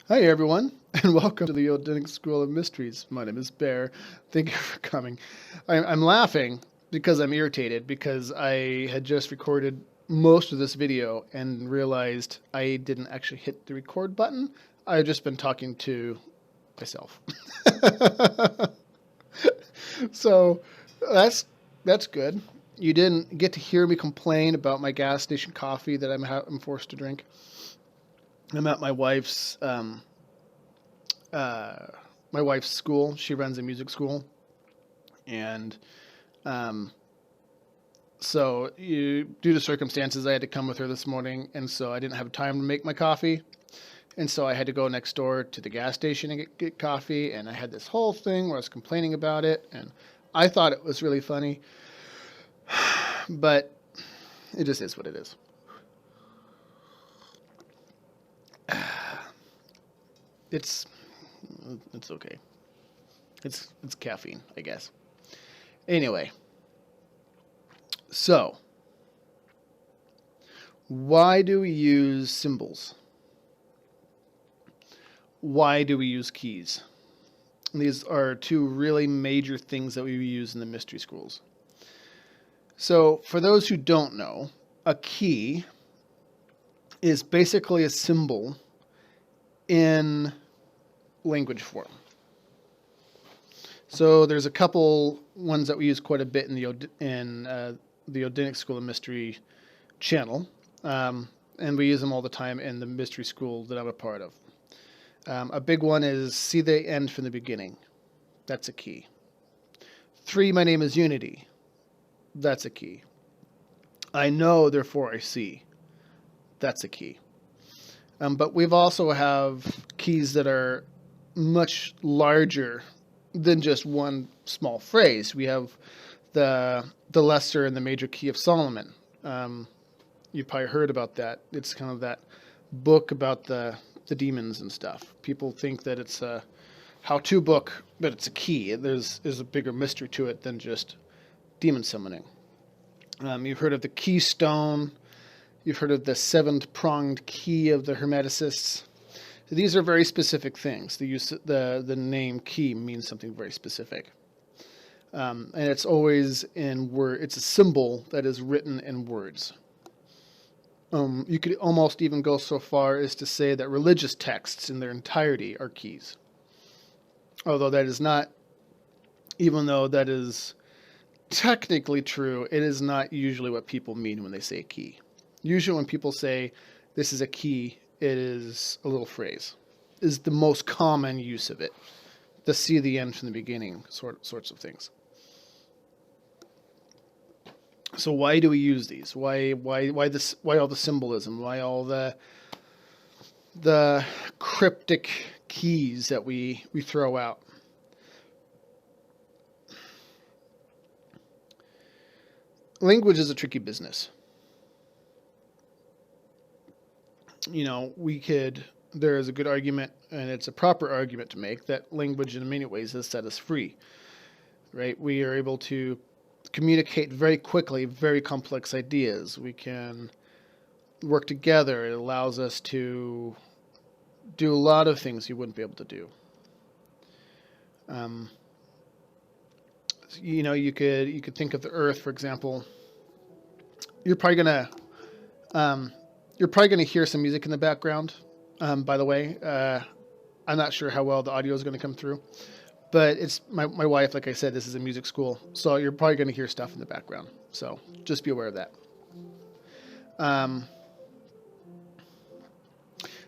Hi, everyone, and welcome to the Odinic School of Mysteries. My name is Bear. Thank you for coming. I'm laughing because I'm irritated because I had just recorded most of this video and realized I didn't actually hit the record button. I've just been talking to myself. So that's good. You didn't get to hear me complain about my gas station coffee that I'm forced to drink. I'm at uh, my wife's school. She runs a music school, and um, due to circumstances, I had to come with her this morning, and so I didn't have time to make my coffee, and so I had to go next door to the gas station and get coffee, and I had this whole thing where I was complaining about it, and I thought it was really funny, but it just is what it is. It's it's okay. It's caffeine, I guess. Anyway, so why do we use symbols? Why do we use keys? And these are two really major things that we use in the mystery schools. So, for those who don't know, a key is basically a symbol in language form. So there's a couple ones that we use quite a bit in the Odinic School of Mystery channel, and we use them all the time in the mystery school that I'm a part of. A big one is see the end from the beginning. That's a key. 3, my name is Unity. That's a key. I know, therefore I see. That's a key. But we've also have keys that are much larger than just one small phrase. We have the lesser and the major key of Solomon. You've probably heard about that. It's kind of that book about the demons and stuff. People think that it's a how-to book, but it's a key. There's a bigger mystery to it than just demon summoning. You've heard of the keystone. You've heard of the 7-pronged key of the Hermeticists. These are very specific things. The name key means something very specific. And it's always in word. It's a symbol that is written in words. You could almost even go so far as to say that religious texts in their entirety are keys. Although that is not, even though that is technically true, it is not usually what people mean when they say key. Usually when people say this is a key, it is a little phrase. Is the most common use of it. The see the end from the beginning sorts of things. So why do we use these? Why all the symbolism? Why all the cryptic keys that we throw out? Language is a tricky business. You know, there is a good argument, and it's a proper argument to make, that language in many ways has set us free, right? We are able to communicate very quickly very complex ideas. We can work together. It allows us to do a lot of things you wouldn't be able to do. You could think of the Earth, for example. You're probably gonna hear some music in the background. By the way, I'm not sure how well the audio is going to come through, but it's my wife. Like I said, this is a music school, so you're probably going to hear stuff in the background. So just be aware of that.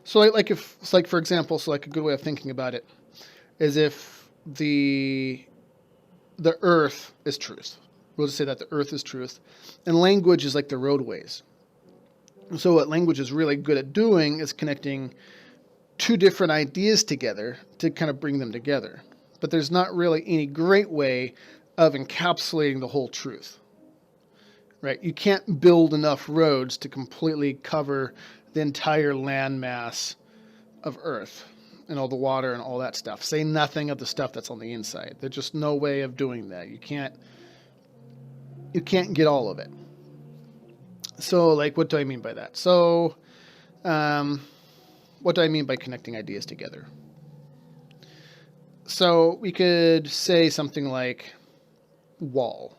For example, a good way of thinking about it is if the Earth is truth. We'll just say that the Earth is truth, and language is like the roadways. So what language is really good at doing is connecting two different ideas together to kind of bring them together. But there's not really any great way of encapsulating the whole truth, right? You can't build enough roads to completely cover the entire landmass of Earth and all the water and all that stuff. Say nothing of the stuff that's on the inside. There's just no way of doing that. You can't get all of it. So, what do I mean by that? So, what do I mean by connecting ideas together? So we could say something like wall.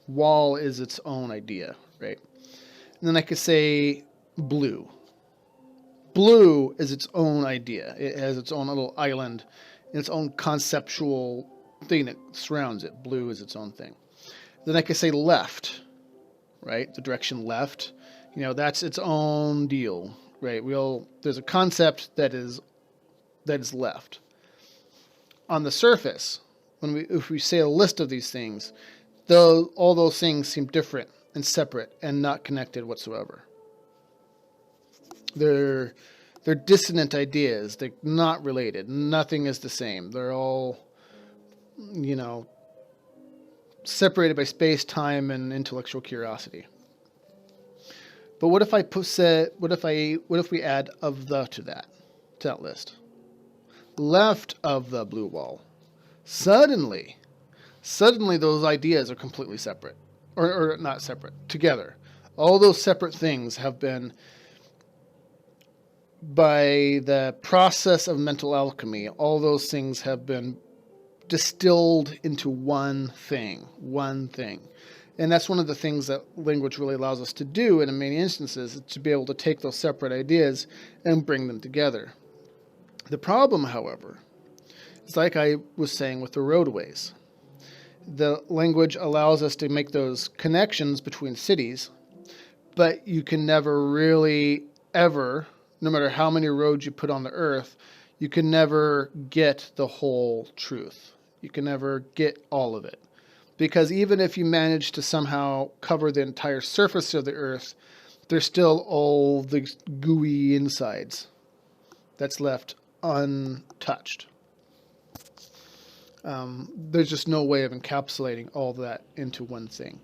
Wall is its own idea, right? And then I could say blue. Blue is its own idea. It has its own little island, its own conceptual thing that surrounds it. Blue is its own thing. Then I could say left, right? The direction left, that's its own deal, right? There's a concept that is left. On the surface, if we say a list of these things, all those things seem different and separate and not connected whatsoever. They're dissonant ideas. They're not related. Nothing is the same. They're all, separated by space, time, and intellectual curiosity. But what if we add of the to that list? Left of the blue wall. Suddenly those ideas are completely separate. Or not separate, together. All those separate things have been, by the process of mental alchemy, all those things have been distilled into one thing. And that's one of the things that language really allows us to do in many instances, is to be able to take those separate ideas and bring them together. The problem, however, is like I was saying with the roadways. The language allows us to make those connections between cities, but you can never really ever, no matter how many roads you put on the earth, you can never get the whole truth. You can never get all of it. Because even if you manage to somehow cover the entire surface of the earth, there's still all the gooey insides that's left untouched. There's just no way of encapsulating all that into one thing.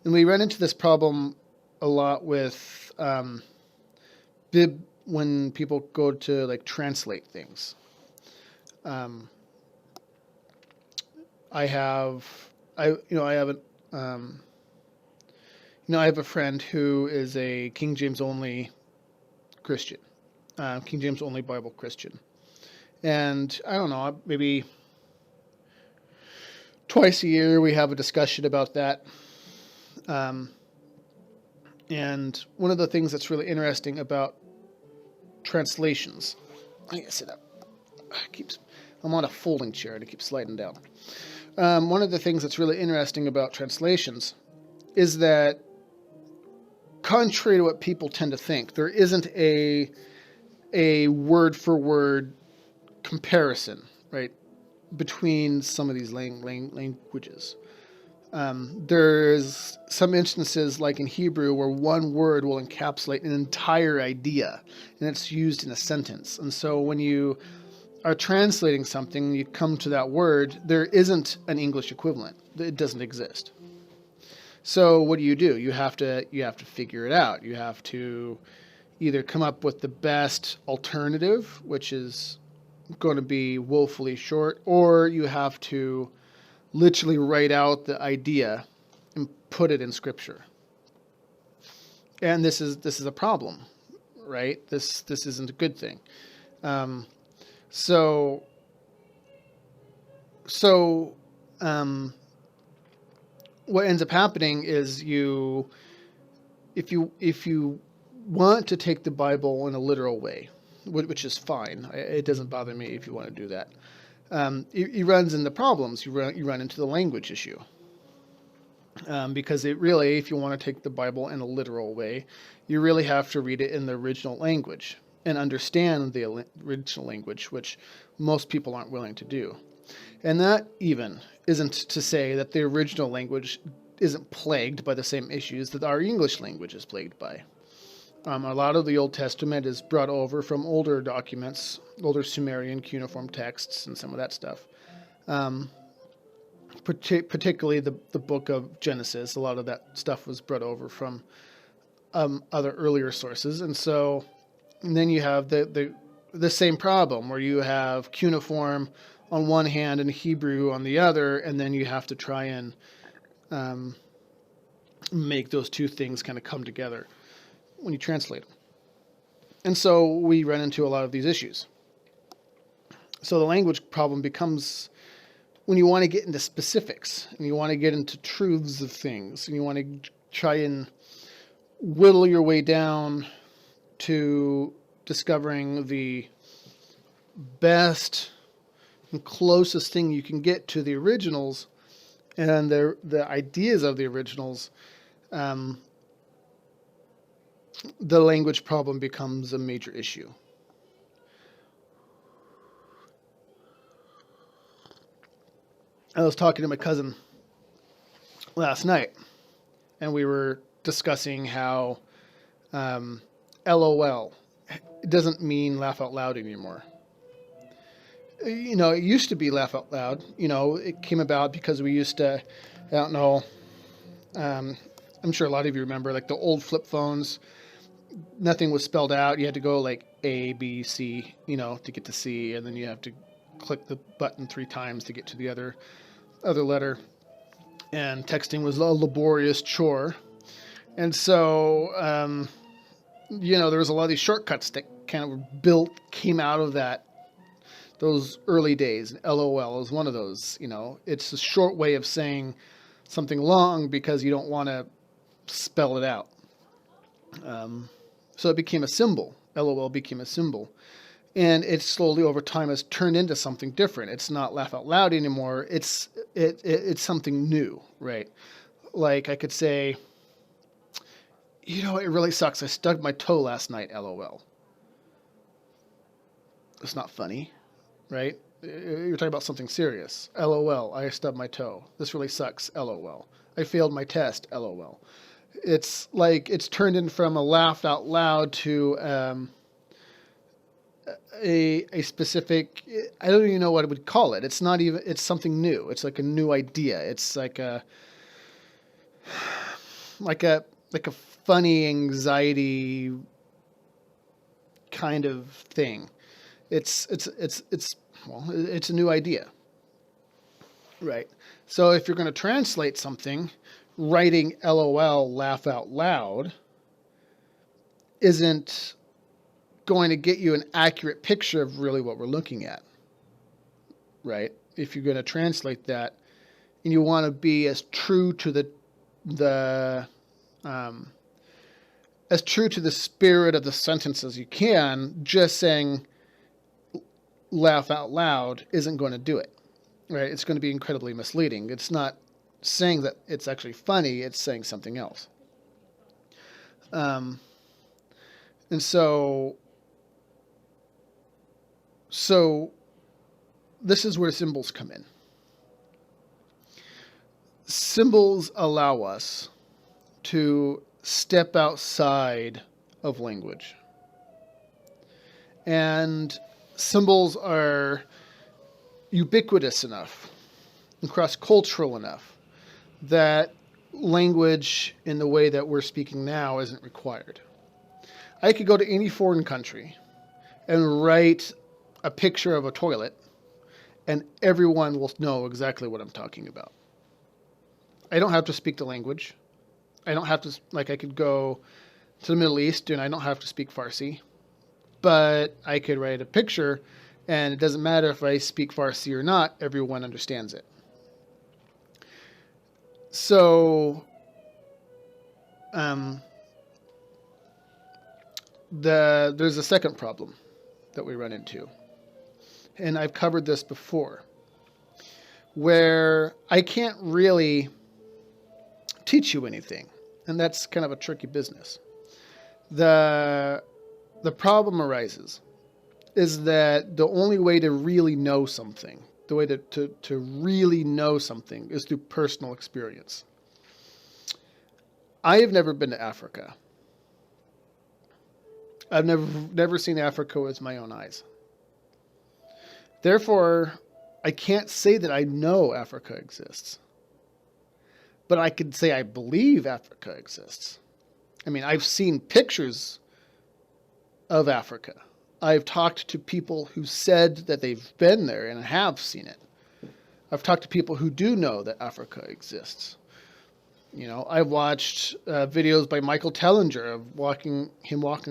And we run into this problem a lot with bib when people go to translate things. I have a friend who is a King James only Christian, King James only Bible Christian, and I don't know, maybe twice a year we have a discussion about that. And one of the things that's really interesting about translations, I gotta sit up. I'm on a folding chair and it keeps sliding down. One of the things that's really interesting about translations is that, contrary to what people tend to think, there isn't a word for word comparison, right, between some of these languages. There's some instances, like in Hebrew, where one word will encapsulate an entire idea, and it's used in a sentence. And so when you are translating something, you come to that word, there isn't an English equivalent. It doesn't exist. So what do? You have to figure it out. You have to either come up with the best alternative, which is going to be woefully short, or you have to literally write out the idea and put it in Scripture. And this is a problem, right? This isn't a good thing. So what ends up happening is if you want to take the Bible in a literal way, which is fine. It doesn't bother me if you want to do that. It runs into problems. You run into the language issue. Because if you want to take the Bible in a literal way, you really have to read it in the original language and understand the original language, which most people aren't willing to do. And that even isn't to say that the original language isn't plagued by the same issues that our English language is plagued by. A lot of the Old Testament is brought over from older documents, older Sumerian cuneiform texts, and some of that stuff. Particularly the book of Genesis. A lot of that stuff was brought over from other earlier sources. And then you have the same problem, where you have cuneiform on one hand and Hebrew on the other, and then you have to try and make those two things kind of come together when you translate them. And so we run into a lot of these issues. So the language problem becomes when you want to get into specifics and you want to get into truths of things and you want to try and whittle your way down to discovering the best and closest thing you can get to the originals and the ideas of the originals, the language problem becomes a major issue. I was talking to my cousin last night, and we were discussing how LOL doesn't mean laugh out loud anymore. You know, it used to be laugh out loud. You know, it came about because we used to, I don't know, I'm sure a lot of you remember, like the old flip phones, nothing was spelled out. You had to go like A, B, C, you know, to get to C, and then you have to click the button 3 times to get to the other letter. And texting was a laborious chore. And so, you know, there was a lot of these shortcuts that kind of came out of those early days. LOL is one of those. You know, it's a short way of saying something long because you don't want to spell it out. So it became a symbol. LOL became a symbol. And it slowly over time has turned into something different. It's not laugh out loud anymore. It's something new, right? Like I could say, you know, it really sucks. I stubbed my toe last night, LOL. It's not funny, right? You're talking about something serious. LOL, I stubbed my toe. This really sucks, LOL. I failed my test, LOL. It's like it's turned in from a laugh out loud to a specific, I don't even know what I would call it. It's not even, it's something new. It's like a new idea. It's like a funny anxiety kind of thing. It's a new idea. Right. So if you're going to translate something, writing LOL, laugh out loud, isn't going to get you an accurate picture of really what we're looking at. Right? If you're going to translate that and you want to be as true to the spirit of the sentence as you can, just saying laugh out loud isn't going to do it. Right? It's going to be incredibly misleading. It's not saying that it's actually funny, it's saying something else. And so this is where symbols come in. Symbols allow us to step outside of language. And symbols are ubiquitous enough and cross-cultural enough that language in the way that we're speaking now isn't required. I could go to any foreign country and write a picture of a toilet and everyone will know exactly what I'm talking about. I don't have to speak the language. I don't have to, like I could go to the Middle East and I don't have to speak Farsi, but I could write a picture and it doesn't matter if I speak Farsi or not, everyone understands it. So, there's a second problem that we run into. And I've covered this before, where I can't really teach you anything. And that's kind of a tricky business. The problem arises is that the only way to really know something, the way to really know something is through personal experience. I have never been to Africa. I've never seen Africa with my own eyes. Therefore, I can't say that I know Africa exists. But I could say I believe Africa exists. I mean, I've seen pictures of Africa. I've talked to people who said that they've been there and have seen it. I've talked to people who do know that Africa exists. I've watched videos by Michael Tellinger of walking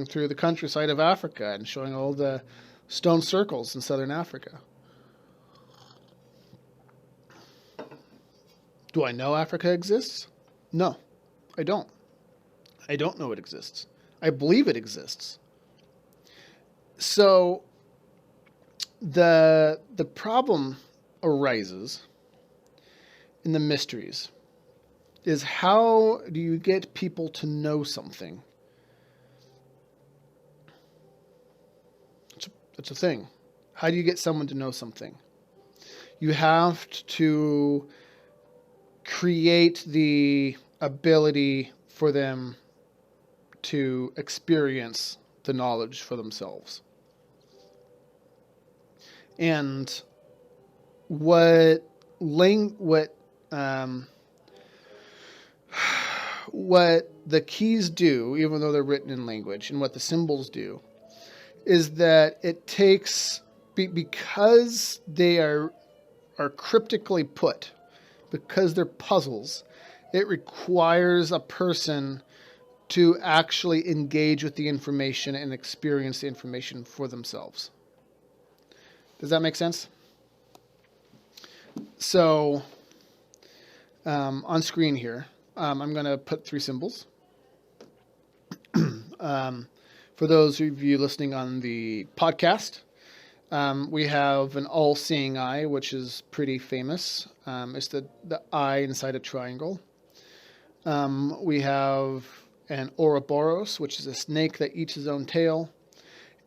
through the countryside of Africa and showing all the stone circles in southern Africa. Do I know Africa exists? No, I don't. I don't know it exists. I believe it exists. So the problem arises in the mysteries is, how do you get people to know something? It's a thing. How do you get someone to know something? You have to create the ability for them to experience the knowledge for themselves. And what the keys do, even though they're written in language, and what the symbols do, is that it takes, because they are cryptically put, because they're puzzles, it requires a person to actually engage with the information and experience the information for themselves. Does that make sense? So, on screen here, I'm going to put 3 symbols. For those of you listening on the podcast, we have an all-seeing eye, which is pretty famous. It's the eye inside a triangle. We have an Ouroboros, which is a snake that eats his own tail.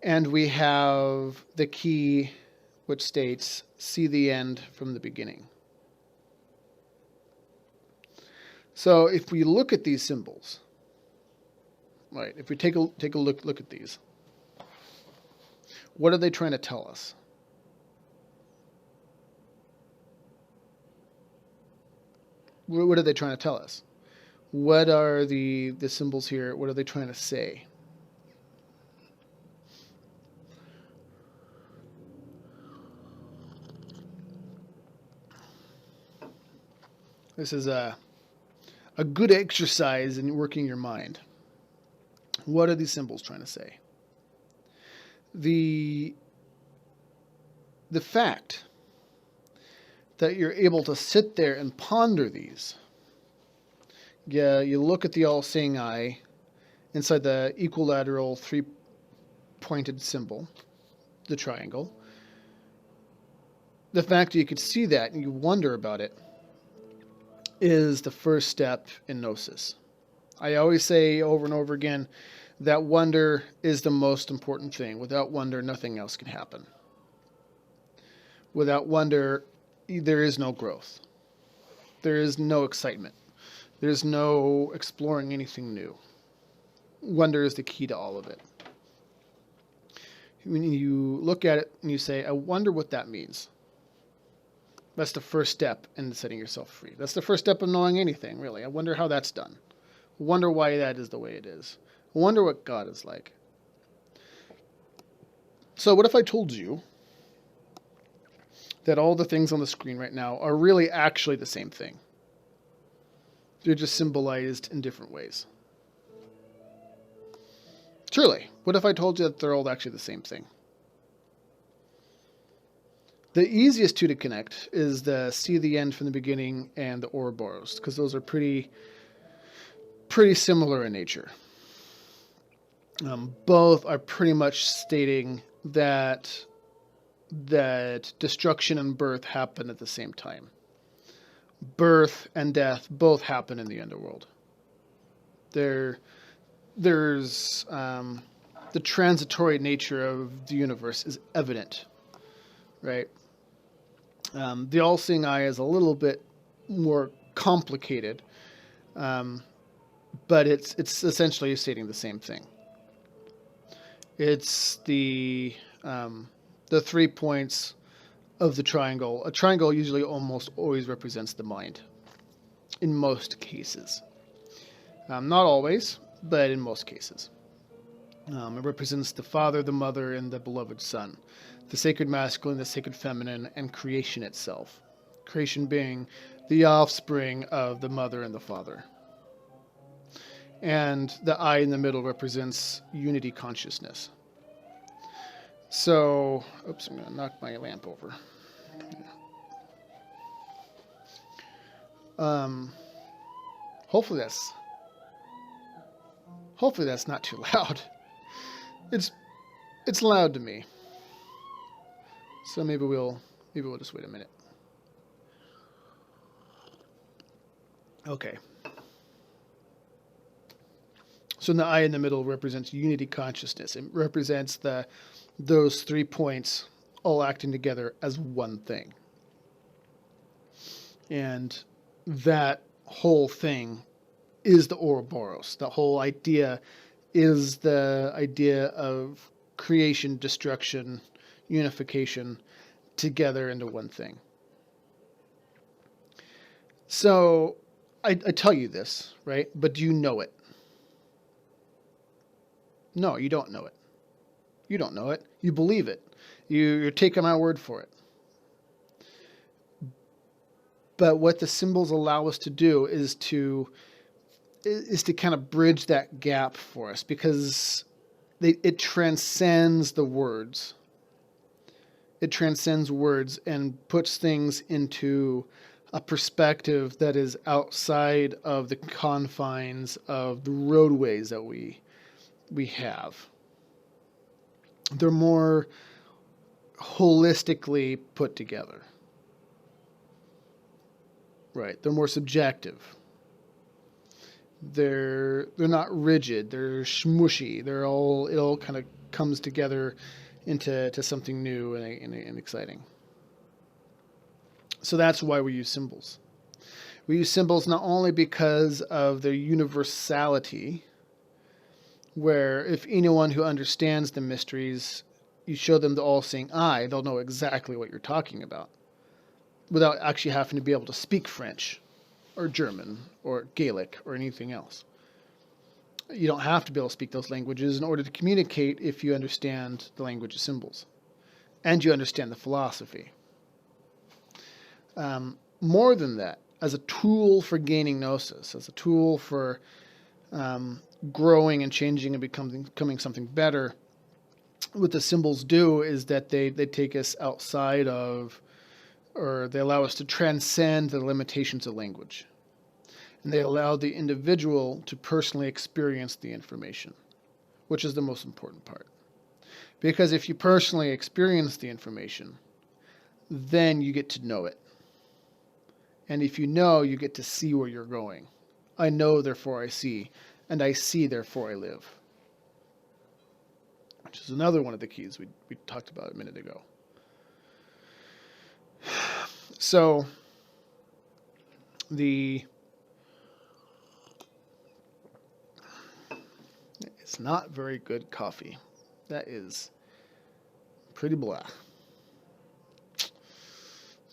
And we have the key, which states, "See the end from the beginning." So if we look at these symbols, right, if we take a look at these, what are they trying to tell us? What are they trying to tell us? What are the symbols here? What are they trying to say? This is a good exercise in working your mind. What are these symbols trying to say? The fact that you're able to sit there and ponder these. Yeah, you look at the all-seeing eye inside the equilateral 3-pointed symbol, the triangle. The fact that you could see that and you wonder about it is the first step in gnosis. I always say over and over again that wonder is the most important thing. Without wonder, nothing else can happen. Without wonder, there is no growth. There is no excitement. There's no exploring anything new. Wonder is the key to all of it. When you look at it and you say, I wonder what that means. That's the first step in setting yourself free. That's the first step of knowing anything, really. I wonder how that's done. I wonder why that is the way it is. I wonder what God is like. So what if I told you that all the things on the screen right now are really actually the same thing? They're just symbolized in different ways. Truly, what if I told you that they're all actually the same thing? The easiest two to connect is the see the end from the beginning and the Ouroboros, because those are pretty similar in nature. Both are pretty much stating that destruction and birth happen at the same time. Birth and death both happen in the underworld. There's the transitory nature of the universe is evident, right? The all-seeing eye is a little bit more complicated, but it's essentially stating the same thing. It's the 3 points of the triangle. A triangle usually almost always represents the mind, in most cases. Not always, but in most cases. It represents the father, the mother, and the beloved son. The sacred masculine, the sacred feminine, and creation itself. Creation being the offspring of the mother and the father. and the eye in the middle represents unity consciousness. So, oops, I'm going to knock my lamp over. Um, hopefully that's not too loud. It's loud to me. So maybe we'll just wait a minute. Okay. So the eye in the middle represents unity consciousness. It represents those 3 points all acting together as one thing. And that whole thing is the Ouroboros. The whole idea is the idea of creation, destruction, unification together into one thing. So I tell you this, right? But do you know it? No, you don't know it. You don't know it. You believe it. You're taking my word for it. But what the symbols allow us to do is to kind of bridge that gap for us, because it transcends the words. It transcends words and puts things into a perspective that is outside of the confines of the roadways that we have. They're more holistically put together. Right. They're more subjective. They're not rigid. They're smushy. It all kind of comes together into something new and exciting. So that's why we use symbols. We use symbols not only because of their universality, where if anyone who understands the mysteries, you show them the all-seeing eye, they'll know exactly what you're talking about, without actually having to be able to speak French or German or Gaelic or anything else. You don't have to be able to speak those languages in order to communicate if you understand the language of symbols and you understand the philosophy. More than that, as a tool for gaining gnosis, as a tool for growing and changing and becoming something better, what the symbols do is that they take us outside of, or they allow us to transcend the limitations of language. And they allow the individual to personally experience the information, which is the most important part. Because if you personally experience the information, then you get to know it. And if you know, you get to see where you're going. I know, therefore I see, and I see, therefore I live. Which is another one of the keys we talked about a minute ago. So, it's not very good coffee. That is pretty blah.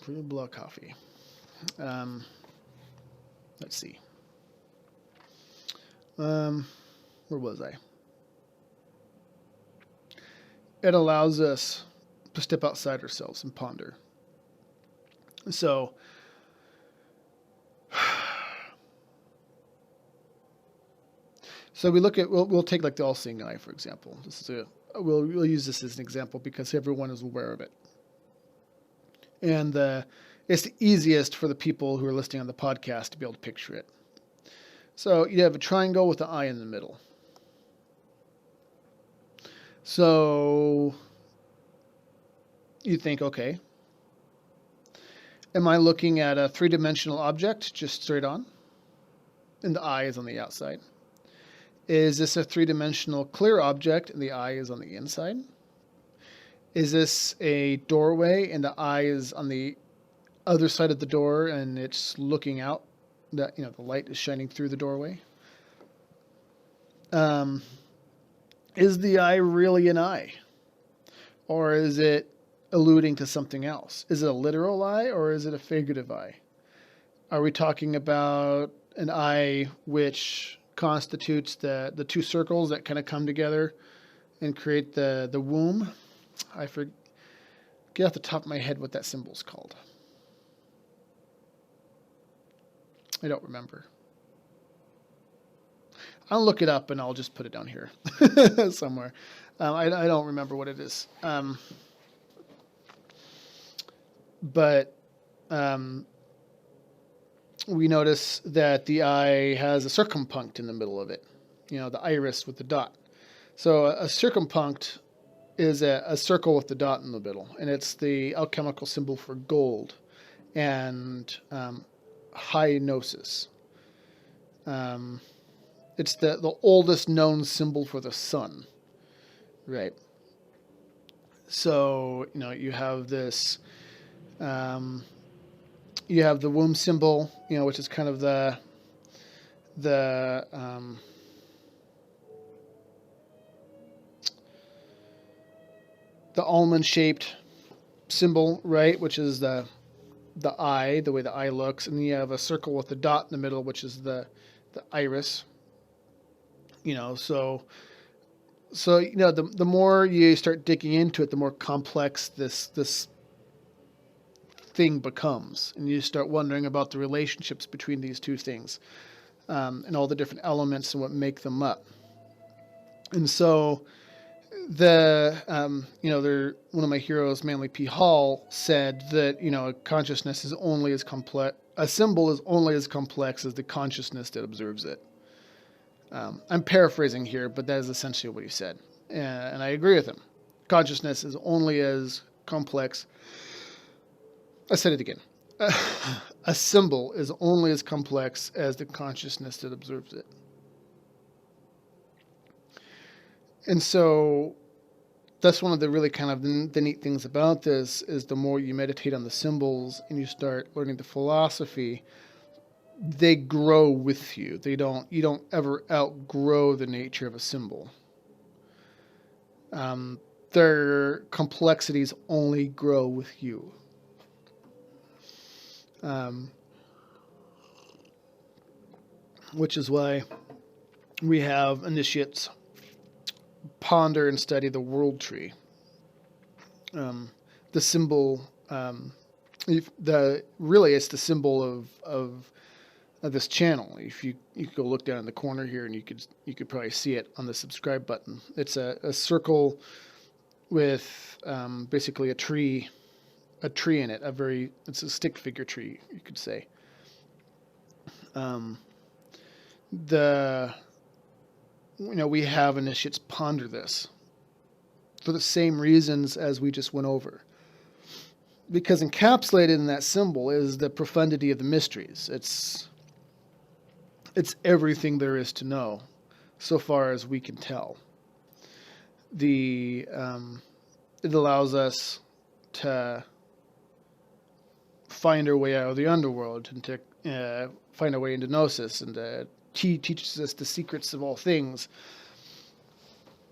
Pretty blah coffee. Let's see. Where was I? It allows us to step outside ourselves and ponder. So, we look at, we'll take like the all-seeing eye, for example. We'll use this as an example because everyone is aware of it. And it's the easiest for the people who are listening on the podcast to be able to picture it. So you have a triangle with the eye in the middle. So you think, okay, am I looking at a three-dimensional object just straight on? And the eye is on the outside. Is this a three-dimensional clear object and the eye is on the inside? Is this a doorway and the eye is on the other side of the door and it's looking out? The light is shining through the doorway. Is the eye really an eye? Or is it alluding to something else? Is it a literal eye or is it a figurative eye? Are we talking about an eye which constitutes the two circles that kind of come together and create the womb? I forget off the top of my head what that symbol's called. I don't remember. I'll look it up and I'll just put it down here somewhere. I don't remember what it is. But we notice that the eye has a circumpunct in the middle of it, the iris with the dot. So a circumpunct is a circle with the dot in the middle, and it's the alchemical symbol for gold and high gnosis. It's the oldest known symbol for the sun, right? So, you have this, you have the womb symbol, which is kind of the almond-shaped symbol, right? Which is the eye, the way the eye looks, and then you have a circle with the dot in the middle, which is the iris. So the more you start digging into it, the more complex this thing becomes, and you start wondering about the relationships between these two things, and all the different elements and what make them up. And so one of my heroes, Manly P. Hall, said that consciousness is only as complex. A symbol is only as complex as the consciousness that observes it. I'm paraphrasing here, but that is essentially what he said, and I agree with him. Consciousness is only as complex. I said it again. A symbol is only as complex as the consciousness that observes it. And so that's one of the really kind of the neat things about this is the more you meditate on the symbols and you start learning the philosophy, they grow with you. You don't ever outgrow the nature of a symbol. Their complexities only grow with you. Which is why we have initiates ponder and study the world tree. The symbol, it's the symbol of this channel. If you could go look down in the corner here, and you could probably see it on the subscribe button. It's a circle with basically a tree in it. It's a stick figure tree, you could say. We have initiates ponder this for the same reasons as we just went over. Because encapsulated in that symbol is the profundity of the mysteries. It's everything there is to know, so far as we can tell. It allows us to find our way out of the underworld and to find our way into gnosis, and teaches us the secrets of all things.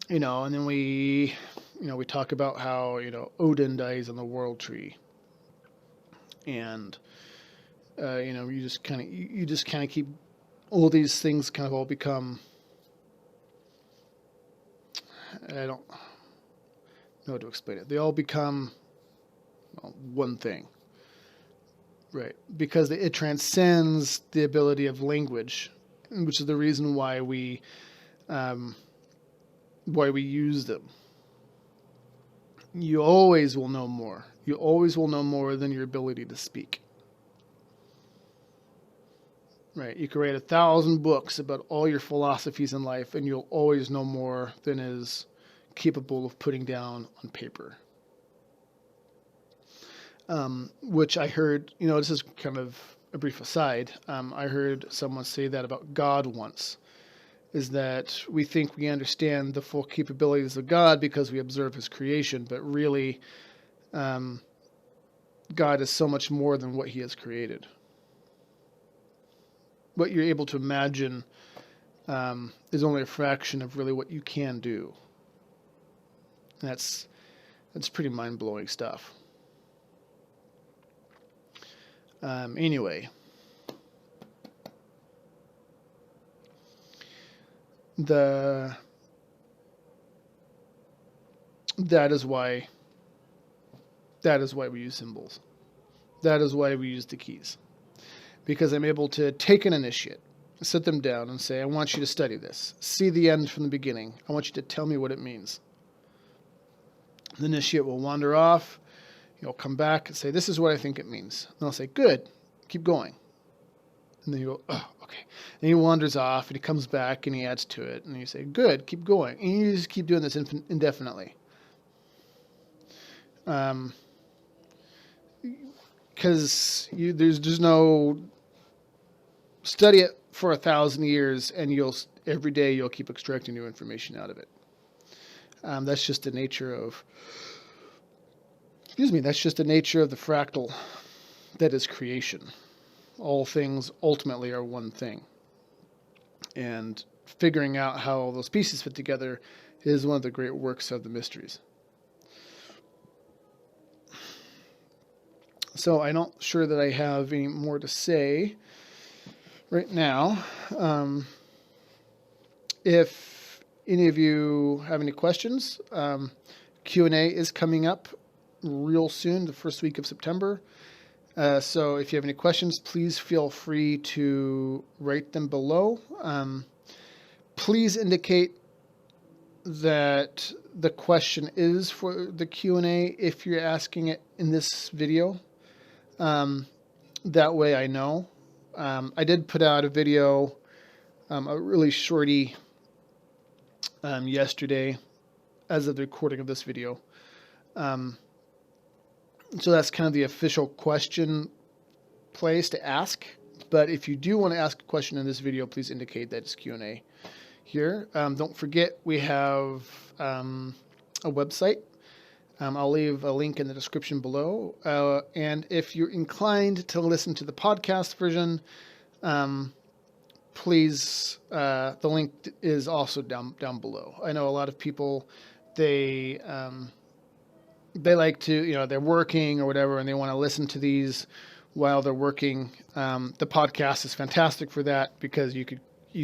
And then we talk about how Odin dies on the world tree, and you just kind of keep all these things kind of all become. I don't know how to explain it. They all become one thing, right? Because it transcends the ability of language, which is the reason why we use them. You always will know more. You always will know more than your ability to speak. Right? You can write 1,000 books about all your philosophies in life, and you'll always know more than is capable of putting down on paper. Which I heard, this is kind of a brief aside. I heard someone say that about God once, is that we think we understand the full capabilities of God because we observe his creation, but really, God is so much more than what he has created. What you're able to imagine is only a fraction of really what you can do. And that's pretty mind-blowing stuff. Anyway, that is why we use symbols. That is why we use the keys. Because I'm able to take an initiate, sit them down and say, I want you to study this. See the end from the beginning. I want you to tell me what it means. The initiate will wander off. He'll come back and say, this is what I think it means. And I'll say, good, keep going. And then you go, oh, okay. And he wanders off and he comes back and he adds to it. And you say, good, keep going. And you just keep doing this indefinitely. Because there's no study it for 1,000 years and every day you'll keep extracting new information out of it. That's just the nature of, that's just the nature of the fractal that is creation. All things ultimately are one thing. And figuring out how those pieces fit together is one of the great works of the mysteries. So I'm not sure that I have any more to say right now. If any of you have any questions, Q&A is coming up real soon, the first week of September. So if you have any questions, please feel free to write them below. Please indicate that the question is for the Q&A if you're asking it in this video. That way I know. I did put out a video, a really shorty, yesterday as of the recording of this video. So that's kind of the official question place to ask. But if you do want to ask a question in this video, please indicate that it's Q&A here. Don't forget we have a website. I'll leave a link in the description below. And if you're inclined to listen to the podcast version, please, the link is also down below. I know a lot of people, they like to, they're working or whatever, and they want to listen to these while they're working. The podcast is fantastic for that because you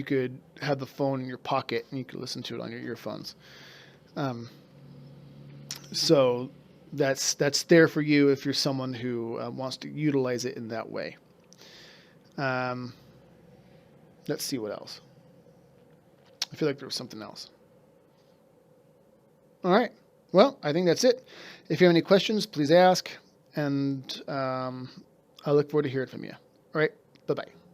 could have the phone in your pocket and you could listen to it on your earphones. So that's there for you if you're someone who wants to utilize it in that way. Let's see what else. I feel like there was something else. All right. Well, I think that's it. If you have any questions, please ask, and I look forward to hearing from you. All right. Bye-bye.